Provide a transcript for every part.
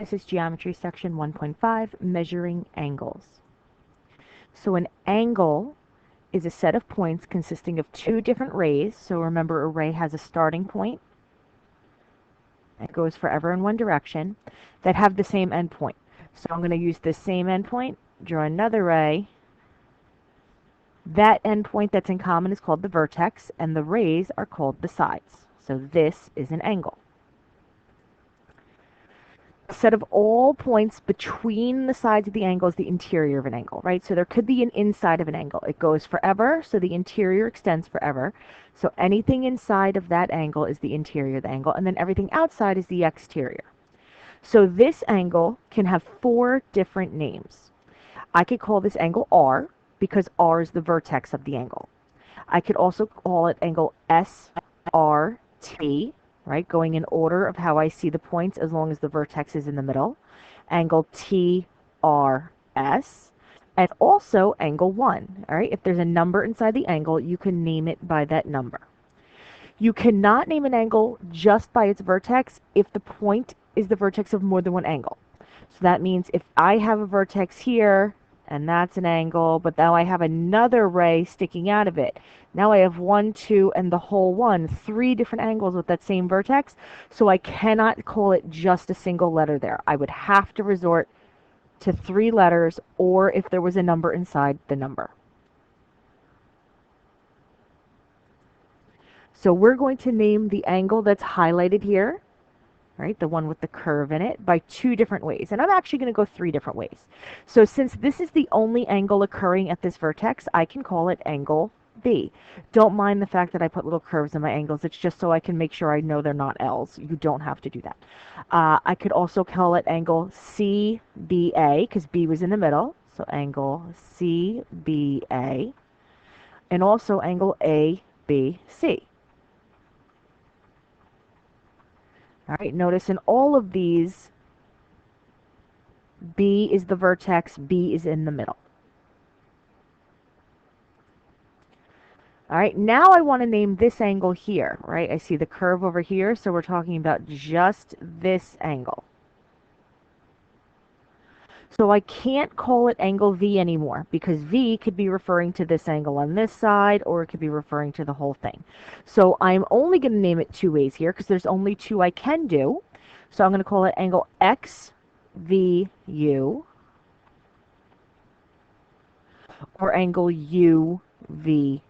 This is Geometry Section 1.5, Measuring Angles. So an angle is a set of points consisting of two different rays. So remember, a ray has a starting point. It goes forever in one direction, that have the same endpoint. So I'm going to use this same endpoint, draw another ray. That endpoint that's in common is called the vertex, and the rays are called the sides. So this is an angle. Set of all points between the sides of the angle is the interior of an angle, right? So there could be an inside of an angle. It goes forever, so the interior extends forever. So anything inside of that angle is the interior of the angle, and then everything outside is the exterior. So this angle can have four different names. I could call this angle R, because R is the vertex of the angle. I could also call it angle SRT, right, going in order of how I see the points as long as the vertex is in the middle. Angle TRS, and also angle 1. All right, if there's a number inside the angle, you can name it by that number. You cannot name an angle just by its vertex if the point is the vertex of more than one angle. So that means if I have a vertex here, and that's an angle, but now I have another ray sticking out of it. Now I have 1, 2, and the whole one, 3 different angles with that same vertex, so I cannot call it just a single letter there. I would have to resort to 3 letters, or if there was a number inside the number. So we're going to name the angle that's highlighted here, right, the one with the curve in it, by 2 different ways. And I'm actually going to go 3 different ways. So since this is the only angle occurring at this vertex, I can call it angle B. Don't mind the fact that I put little curves in my angles. It's just so I can make sure I know they're not L's. You don't have to do that. I could also call it angle CBA, because B was in the middle. So angle CBA. And also angle ABC. All right, notice in all of these, B is the vertex, B is in the middle. All right, now I want to name this angle here, right? I see the curve over here, so we're talking about just this angle. So I can't call it angle V anymore, because V could be referring to this angle on this side, or it could be referring to the whole thing. So I'm only going to name it 2 ways here, because there's only 2 I can do. So I'm going to call it angle XVU, or angle UVX.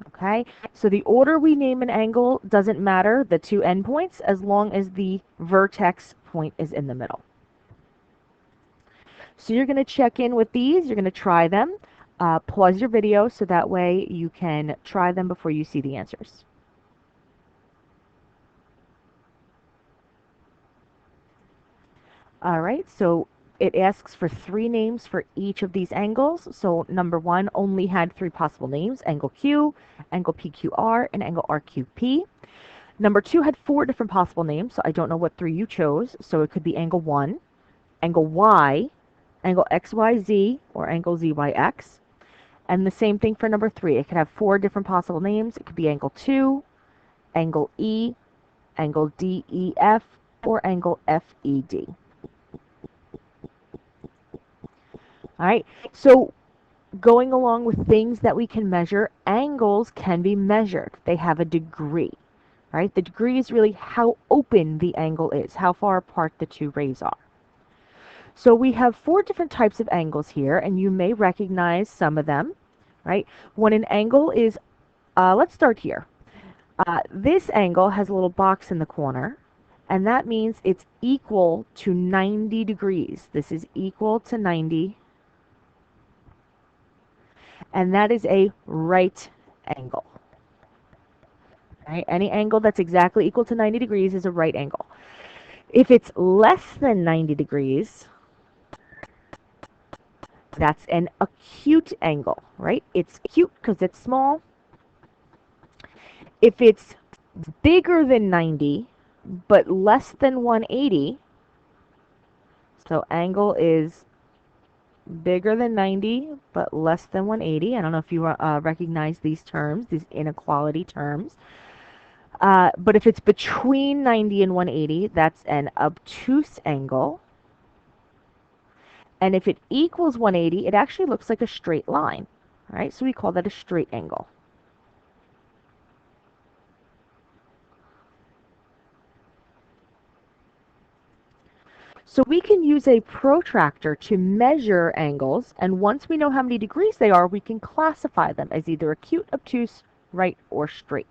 Okay, so the order we name an angle doesn't matter, the 2 endpoints, as long as the vertex point is in the middle. So you're going to check in with these, you're going to try them, pause your video so that way you can try them before you see the answers. All right, so it asks for 3 names for each of these angles. So number 1 only had 3 possible names, angle Q, angle PQR, and angle RQP. Number 2 had 4 different possible names, so I don't know what 3 you chose. So it could be angle 1, angle Y, angle XYZ, or angle ZYX. And the same thing for number 3. It could have 4 different possible names. It could be angle 2, angle E, angle DEF, or angle FED. All right, so going along with things that we can measure, angles can be measured. They have a degree, right? The degree is really how open the angle is, how far apart the 2 rays are. So we have 4 different types of angles here, and you may recognize some of them, right? When an angle is, let's start here. This angle has a little box in the corner, and that means it's equal to 90 degrees. This is equal to 90, and that is a right angle. Right? Any angle that's exactly equal to 90 degrees is a right angle. If it's less than 90 degrees, that's an acute angle, right? It's acute because it's small. If it's bigger than 90, but less than 180, so angle is bigger than 90, but less than 180. I don't know if you recognize these terms, these inequality terms. But if it's between 90 and 180, that's an obtuse angle. And if it equals 180, it actually looks like a straight line. All right, so we call that a straight angle. So we can use a protractor to measure angles, and once we know how many degrees they are, we can classify them as either acute, obtuse, right, or straight.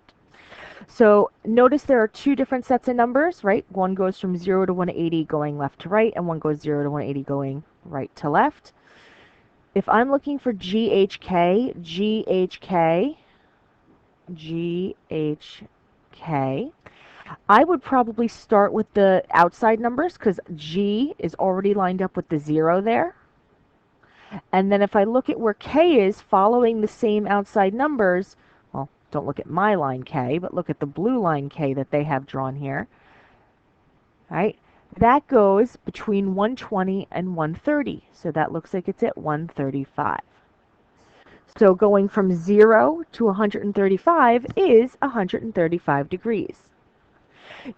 So notice there are two different sets of numbers, right? One goes from 0 to 180 going left to right, and one goes 0 to 180 going right to left. If I'm looking for GHK, I would probably start with the outside numbers because G is already lined up with the 0 there. And then if I look at where K is following the same outside numbers, well, don't look at my line K, but look at the blue line K that they have drawn here. Right? That goes between 120 and 130. So that looks like it's at 135. So going from 0 to 135 is 135 degrees.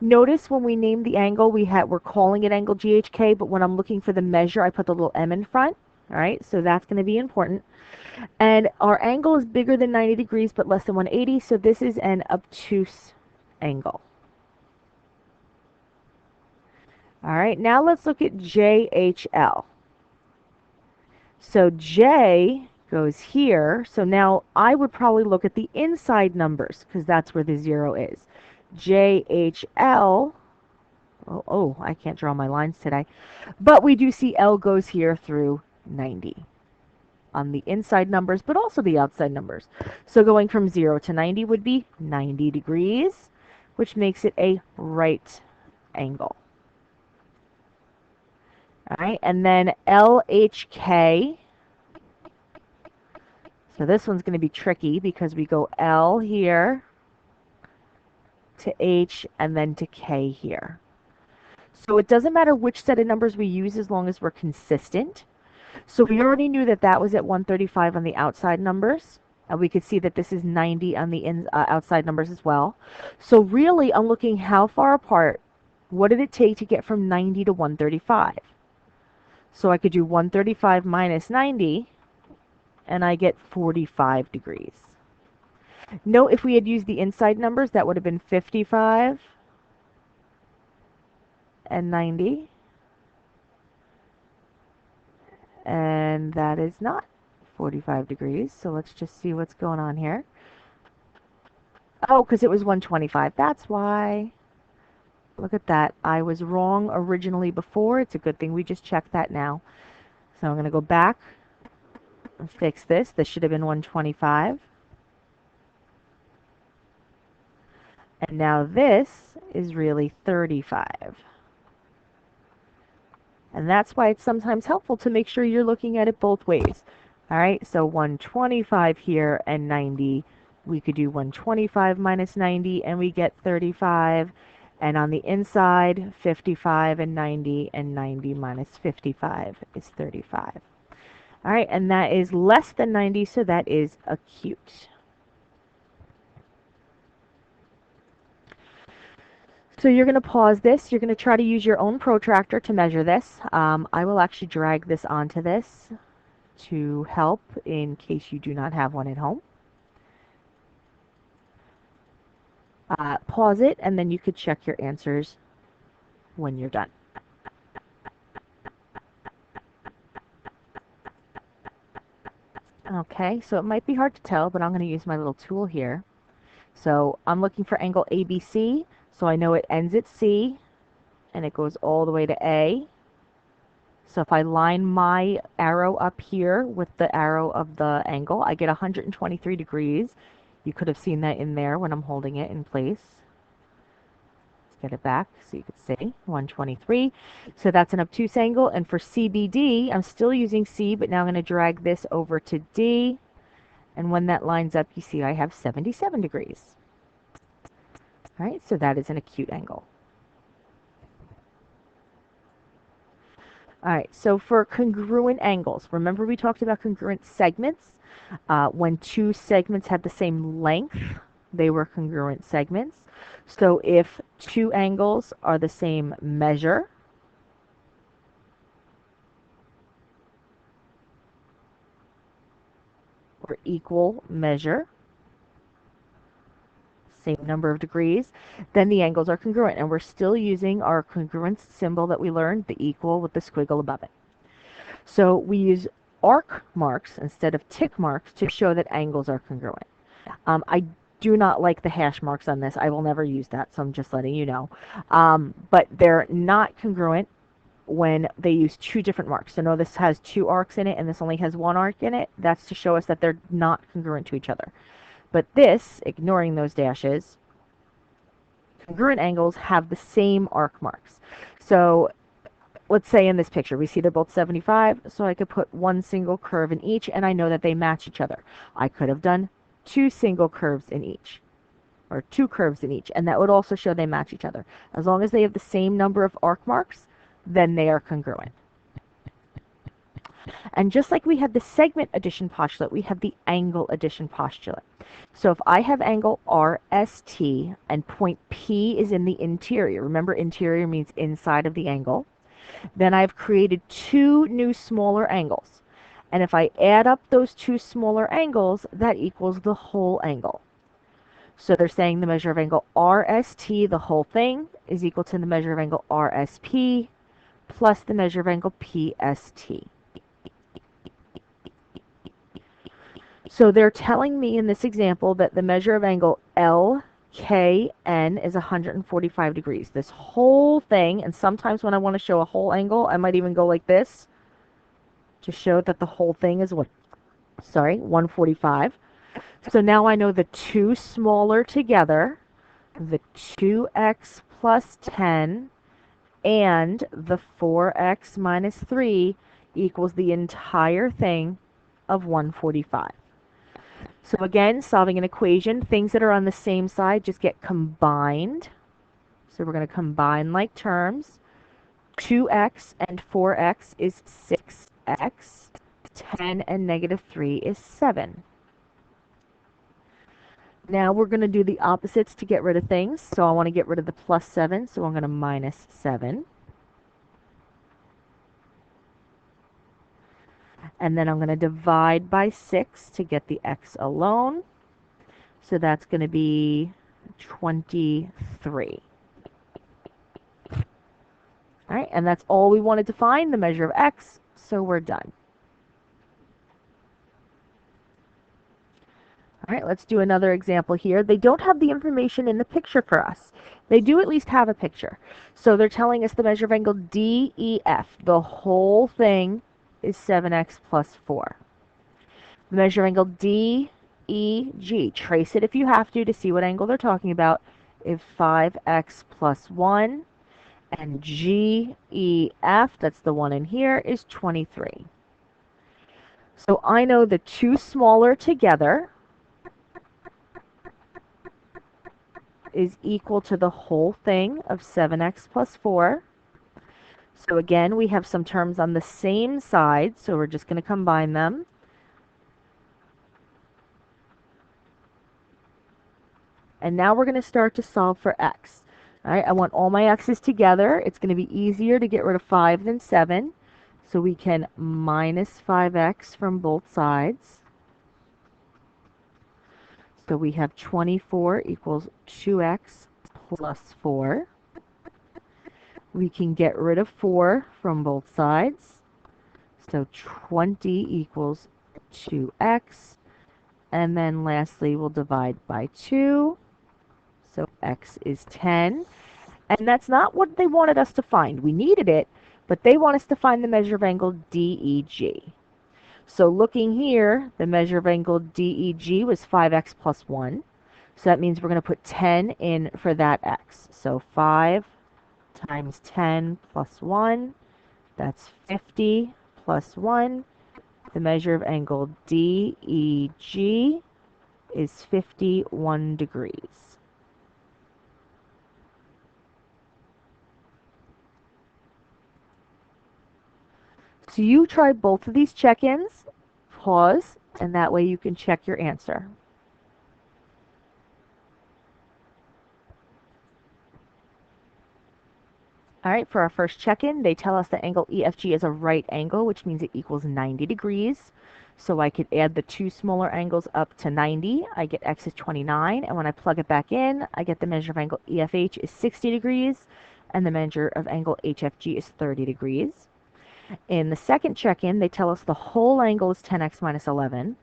Notice when we name the angle, we're calling it angle GHK, but when I'm looking for the measure, I put the little m in front. All right, so that's going to be important. And our angle is bigger than 90 degrees, but less than 180, so this is an obtuse angle. All right, now let's look at JHL. So J goes here, so now I would probably look at the inside numbers, because that's where the 0 is. JHL, oh, I can't draw my lines today, but we do see L goes here through 90 on the inside numbers, but also the outside numbers. So going from 0 to 90 would be 90 degrees, which makes it a right angle. All right, and then LHK. So this one's going to be tricky because we go L here to H and then to K here. So it doesn't matter which set of numbers we use as long as we're consistent. So we already knew that that was at 135 on the outside numbers. And we could see that this is 90 on the outside numbers as well. So really, I'm looking how far apart, what did it take to get from 90 to 135? So I could do 135 minus 90, and I get 45 degrees. Note if we had used the inside numbers, that would have been 55 and 90. And that is not 45 degrees. So let's just see what's going on here. Oh, because it was 125. That's why. Look at that. I was wrong originally before. It's a good thing we just checked that now. So I'm going to go back and fix this. This should have been 125. And now this is really 35. And that's why it's sometimes helpful to make sure you're looking at it both ways. All right, so 125 here and 90. We could do 125 minus 90 and we get 35. And on the inside, 55 and 90 minus 55 is 35. All right, and that is less than 90, so that is acute. So you're going to pause this. You're going to try to use your own protractor to measure this. I will actually drag this onto this to help in case you do not have one at home. Pause it, and then you could check your answers when you're done. Okay, so it might be hard to tell, but I'm going to use my little tool here. So I'm looking for angle ABC, so I know it ends at C, and it goes all the way to A. So if I line my arrow up here with the arrow of the angle, I get 123 degrees. You could have seen that in there when I'm holding it in place. Let's get it back so you can see 123. So that's an obtuse angle. And for CBD, I'm still using C, but now I'm going to drag this over to D. And when that lines up, you see I have 77 degrees. All right, so that is an acute angle. All right, so for congruent angles, remember we talked about congruent segments? When two segments have the same length, they were congruent segments. So if two angles are the same measure, or equal measure, same number of degrees, then the angles are congruent. And we're still using our congruence symbol that we learned, the equal with the squiggle above it. So we use arc marks instead of tick marks to show that angles are congruent. I do not like the hash marks on this. I will never use that, so I'm just letting you know. But they're not congruent when they use two different marks. So no, this has two arcs in it and this only has one arc in it. That's to show us that they're not congruent to each other. But this, ignoring those dashes, congruent angles have the same arc marks. So let's say in this picture, we see they're both 75, so I could put one single curve in each, and I know that they match each other. I could have done two single curves in each, or two curves in each, and that would also show they match each other. As long as they have the same number of arc marks, then they are congruent. And just like we had the segment addition postulate, we have the angle addition postulate. So if I have angle RST and point P is in the interior, remember interior means inside of the angle, then I've created two new smaller angles. And if I add up those two smaller angles, that equals the whole angle. So they're saying the measure of angle RST, the whole thing, is equal to the measure of angle RSP plus the measure of angle PST. So they're telling me in this example that the measure of angle LKN is 145 degrees. This whole thing, and sometimes when I want to show a whole angle, I might even go like this to show that the whole thing is 145. So now I know the two smaller together, the 2x plus 10 and the 4x minus 3 equals the entire thing of 145. So again, solving an equation, things that are on the same side just get combined. So we're going to combine like terms. 2x and 4x is 6x. 10 and negative 3 is 7. Now we're going to do the opposites to get rid of things. So I want to get rid of the plus 7, so I'm going to minus 7. And then I'm going to divide by 6 to get the x alone. So that's going to be 23. All right, and that's all we wanted to find, the measure of x, so we're done. All right, let's do another example here. They don't have the information in the picture for us. They do at least have a picture. So they're telling us the measure of angle DEF. The whole thing is 7x plus 4. The measure of angle DEG. Trace it if you have to see what angle they're talking about. Is 5x plus 1. And GEF, that's the one in here, is 23. So I know the two smaller together is equal to the whole thing of 7x plus 4. So again, we have some terms on the same side, so we're just going to combine them. And now we're going to start to solve for x. All right, I want all my x's together. It's going to be easier to get rid of 5 than 7. So we can minus 5x from both sides. So we have 24 equals 2x plus 4. We can get rid of 4 from both sides. So 20 equals 2x. And then lastly, we'll divide by 2. So x is 10. And that's not what they wanted us to find. We needed it, but they want us to find the measure of angle DEG. So looking here, the measure of angle DEG was 5x plus 1. So that means we're going to put 10 in for that x. So 5 times 10 plus 1, that's 50 plus 1. The measure of angle DEG is 51 degrees. So you try both of these check-ins, pause, and that way you can check your answer. All right, for our first check-in, they tell us the angle EFG is a right angle, which means it equals 90 degrees. So I could add the two smaller angles up to 90. I get x is 29, and when I plug it back in, I get the measure of angle EFH is 60 degrees, and the measure of angle HFG is 30 degrees. In the second check-in, they tell us the whole angle is 10x minus 11.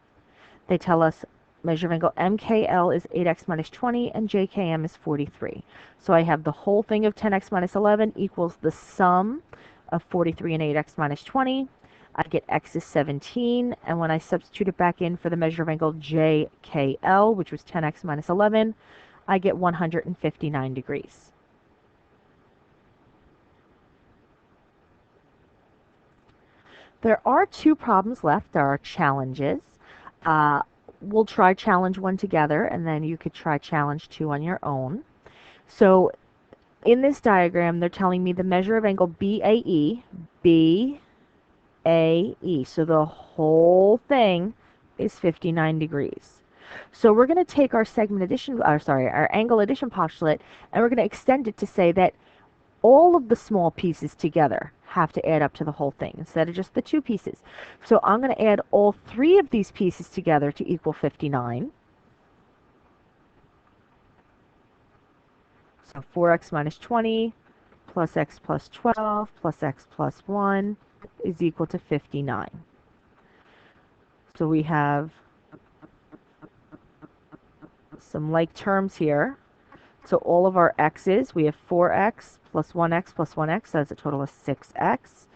They tell us measure of angle MKL is 8x minus 20 and JKM is 43. So I have the whole thing of 10x minus 11 equals the sum of 43 and 8x minus 20. I get x is 17, and when I substitute it back in for the measure of angle JKL, which was 10x minus 11, I get 159 degrees. There are two problems left. There are challenges. We'll try challenge 1 together, and then you could try challenge 2 on your own. So in this diagram, they're telling me the measure of angle BAE, so the whole thing is 59 degrees. So we're going to take our our angle addition postulate, and we're going to extend it to say that all of the small pieces together have to add up to the whole thing instead of just the two pieces. So I'm going to add all three of these pieces together to equal 59. So 4x minus 20 plus x plus 12 plus x plus 1 is equal to 59. So we have some like terms here. So all of our x's, we have 4x plus 1x plus 1x, so that's a total of 6x.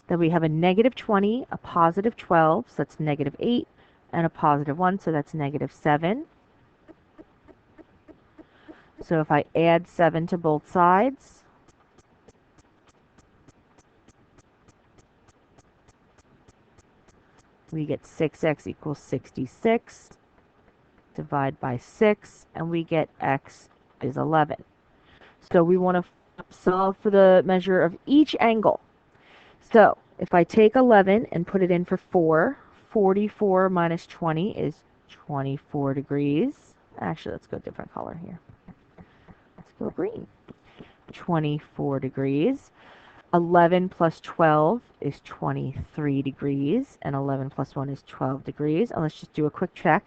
Then we have a negative 20, a positive 12, so that's negative 8, and a positive 1, so that's negative 7. So if I add 7 to both sides, we get 6x equals 66. Divide by 6, and we get x is 11. So we want to solve for the measure of each angle. So if I take 11 and put it in for 4, 44 minus 20 is 24 degrees. Actually, let's go different color here. Let's go green. 24 degrees. 11 plus 12 is 23 degrees, and 11 plus 1 is 12 degrees. And let's just do a quick check.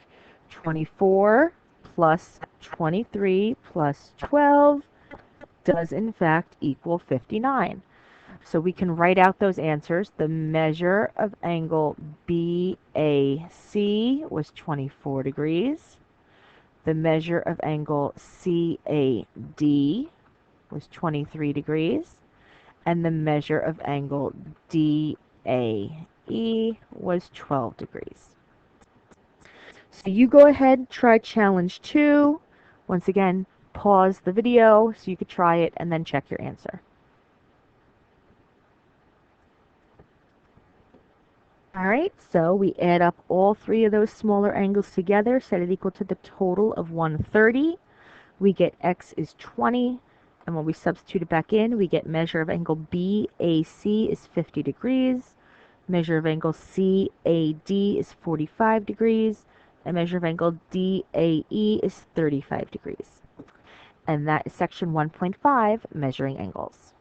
24 plus 23 plus 12 does in fact equal 59. So we can write out those answers. The measure of angle BAC was 24 degrees. The measure of angle CAD was 23 degrees. And the measure of angle DAE was 12 degrees. So you go ahead, try challenge 2. Once again, pause the video so you could try it and then check your answer. All right, so we add up all three of those smaller angles together, set it equal to the total of 130. We get x is 20, and when we substitute it back in, we get measure of angle BAC is 50 degrees, measure of angle CAD is 45 degrees, and measure of angle DAE is 35 degrees. And that is section 1.5, measuring angles.